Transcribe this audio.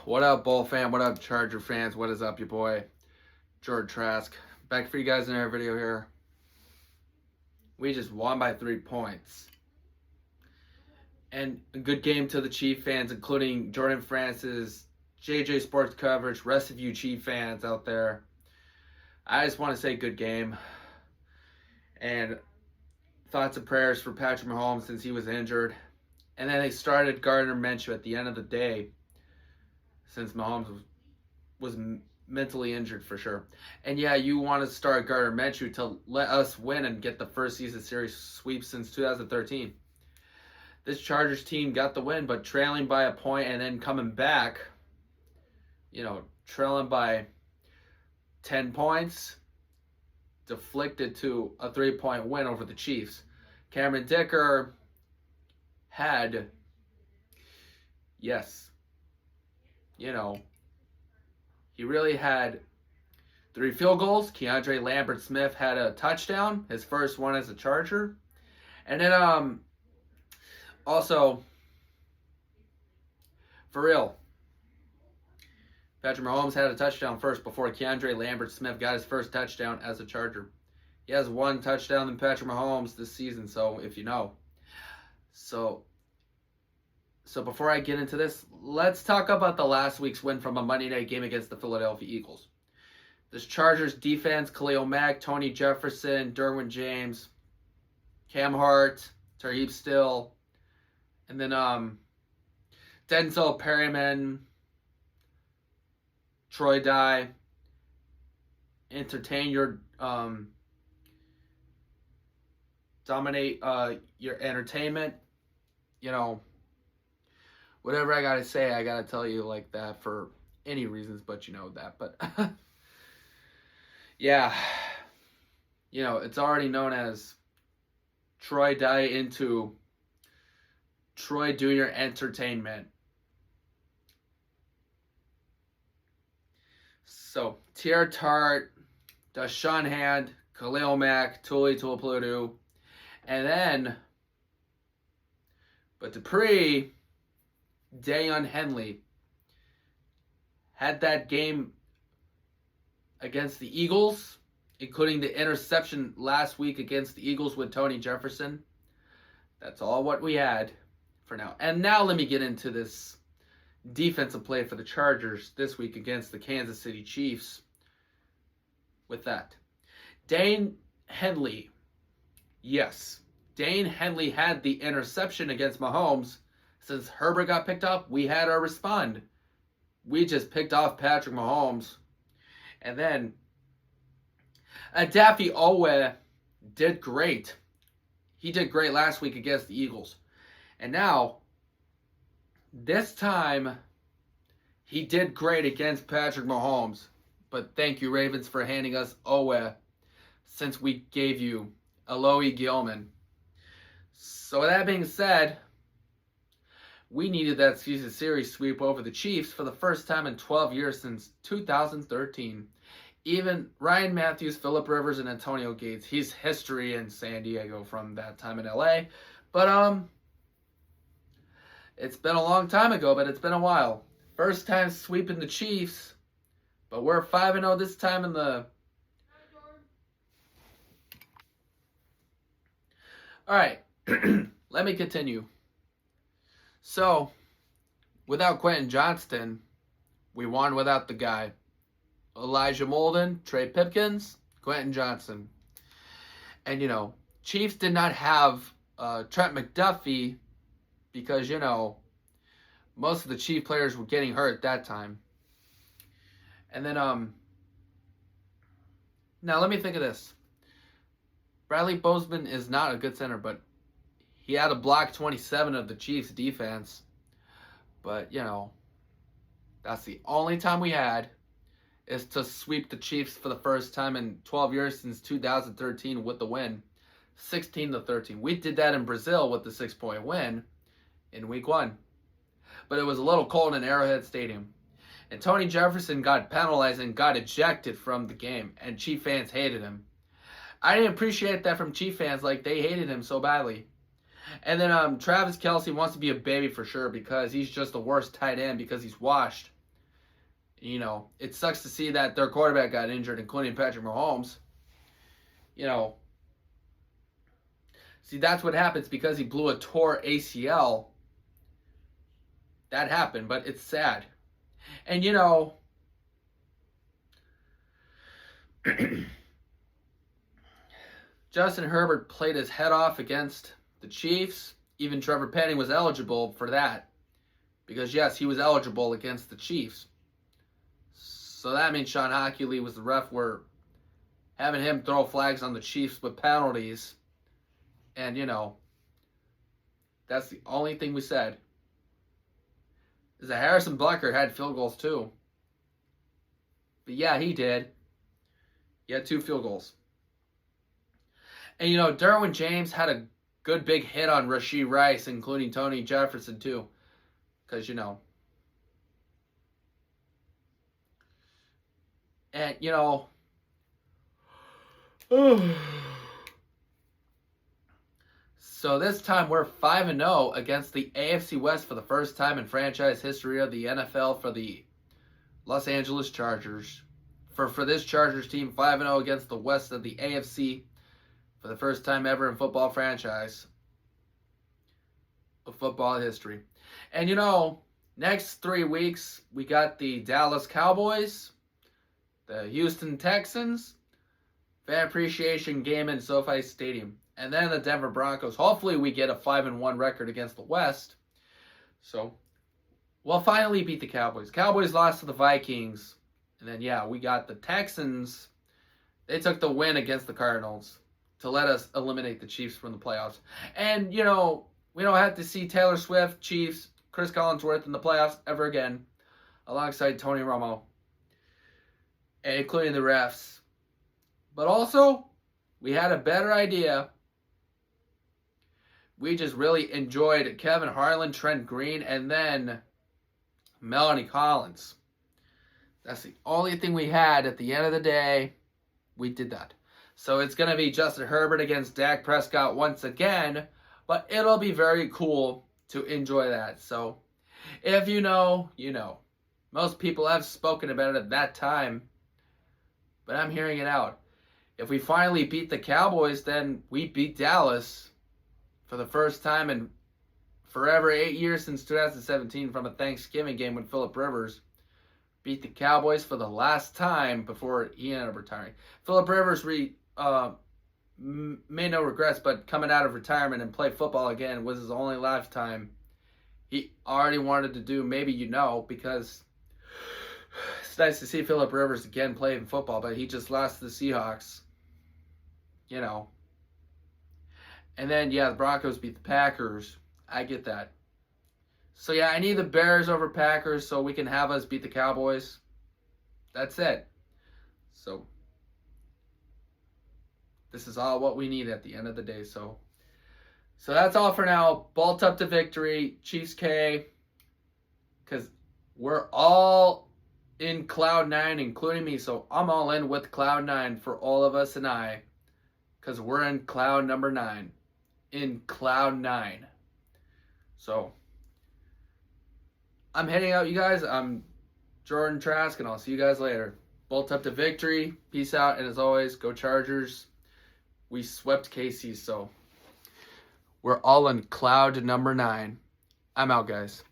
What up, Bull fam? What up, Charger fans? What is up, your boy, George Trask? Back for you guys in our video here. We just won by 3 points. And a good game to the Chief fans, including Jordan Francis, JJ Sports Coverage, rest of you Chief fans out there. I just want to say good game. And thoughts and prayers for Patrick Mahomes since he was injured. And then they started Gardner Minshew at the end of the day, since Mahomes was mentally injured for sure. And yeah, you want to start Gardner Minshew to let us win and get the first season series sweep since 2013. This Chargers team got the win, but trailing by a point and then coming back, trailing by 10 points, deflected to a 3-point win over the Chiefs. Cameron Dicker had, he really had 3 field goals. Keandre Lambert-Smith had a touchdown, his first one as a Charger. And then, also, for real, Patrick Mahomes had a touchdown first before Keandre Lambert-Smith got his first touchdown as a Charger. He has 1 touchdown than Patrick Mahomes this season, so if you know. So before I get into this, let's talk about the last week's win from a Monday night game against the Philadelphia Eagles. This Chargers defense, Khalil Mack, Tony Jefferson, Derwin James, Cam Hart, Tarheeb Still, and then Denzel Perryman, Troy Dye, entertain your dominate your entertainment, whatever I gotta say, I gotta tell you like that for any reasons, but you know that. But yeah, it's already known as Troy Dye into Troy Jr. Entertainment. So, Tier Tart, Deshaun Hand, Khalil Mack, Tuli Tuipulotu, and then, but Dupree, Daiyan Henley had that game against the Eagles, including the interception last week against the Eagles with Tony Jefferson. That's all what we had for now. And now let me get into this defensive play for the Chargers this week against the Kansas City Chiefs. With that, Daiyan Henley. Yes, Daiyan Henley had the interception against Mahomes. Since Herbert got picked up, we had our respond. We just picked off Patrick Mahomes. And then Daffy Owe did great. He did great last week against the Eagles. And now, this time, he did great against Patrick Mahomes. But thank you, Ravens, for handing us Owe since we gave you Alohi Gilman. So with that being said, we needed that season series sweep over the Chiefs for the first time in 12 years since 2013. Even Ryan Matthews, Phillip Rivers, and Antonio Gates, he's history in San Diego from that time in LA. But it's been a long time ago, but it's been a while. First time sweeping the Chiefs, but we're 5-0 this time in the... Alright, let me continue. So, without Quentin Johnston, we won without the guy. Elijah Molden, Trey Pipkins, Quentin Johnston. And, Chiefs did not have Trent McDuffie because, most of the Chief players were getting hurt that time. And then, now let me think of this. Bradley Bozeman is not a good center, but he had a block 27 of the Chiefs defense. But, that's the only time we had is to sweep the Chiefs for the first time in 12 years since 2013 with the win. 16-13. We did that in Brazil with the 6-point win in week 1. But it was a little cold in Arrowhead Stadium. And Tony Jefferson got penalized and got ejected from the game. And Chief fans hated him. I didn't appreciate that from Chief fans. Like, they hated him so badly. And then Travis Kelce wants to be a baby for sure because he's just the worst tight end because he's washed. You know, it sucks to see that their quarterback got injured, including Patrick Mahomes. You know, see, that's what happens because he blew a tore ACL. That happened, but it's sad. And, you know, Justin Herbert played his head off against the Chiefs. Even Trevor Penning was eligible for that. Because, yes, he was eligible against the Chiefs. So that means Sean Hochuli was the ref. We're having him throw flags on the Chiefs with penalties. And, you know, that's the only thing we said. Is that Harrison Butker had field goals too. But yeah, he did. He had 2 field goals. And, you know, Derwin James had a good big hit on Rashee Rice, including Tony Jefferson too. Because, you know. And, you know. So this time we're 5-0 against the AFC West for the first time in franchise history of the NFL for the Los Angeles Chargers. For this Chargers team, 5-0 against the West of the AFC for the first time ever in football franchise of football history. And, you know, next 3 weeks, we got the Dallas Cowboys, the Houston Texans, fan appreciation game in SoFi Stadium, and then the Denver Broncos. Hopefully we get a 5-1 record against the West. So we'll finally beat the Cowboys. Cowboys lost to the Vikings. And then, yeah, we got the Texans. They took the win against the Cardinals to let us eliminate the Chiefs from the playoffs. And, you know, we don't have to see Taylor Swift, Chiefs, Chris Collinsworth in the playoffs ever again, alongside Tony Romo, including the refs. But also, we had a better idea. We just really enjoyed Kevin Harlan, Trent Green, and then Melanie Collins. That's the only thing we had at the end of the day. We did that. So it's going to be Justin Herbert against Dak Prescott once again. But it'll be very cool to enjoy that. So if you know, you know. Most people have spoken about it at that time. But I'm hearing it out. If we finally beat the Cowboys, then we beat Dallas for the first time in forever, 8 years since 2017 from a Thanksgiving game with Phillip Rivers. Beat the Cowboys for the last time before he ended up retiring. Phillip Rivers made no regrets, but coming out of retirement and play football again was his only lifetime he already wanted to do. Maybe you know, because it's nice to see Phillip Rivers again playing football, but he just lost to the Seahawks. You know. And then, yeah, the Broncos beat the Packers. I get that. So, yeah, I need the Bears over Packers so we can have us beat the Cowboys. That's it. So, this is all what we need at the end of the day. So that's all for now. Bolt up to victory. Chiefs K. Because we're all in Cloud 9, including me. So, I'm all in with Cloud 9 for all of us and I. Because we're in Cloud number 9. In Cloud 9. So, I'm heading out, you guys. I'm Jordan Trask, and I'll see you guys later. Bolt up to victory. Peace out, and as always, go Chargers. We swept KC, so we're all in Cloud number 9. I'm out, guys.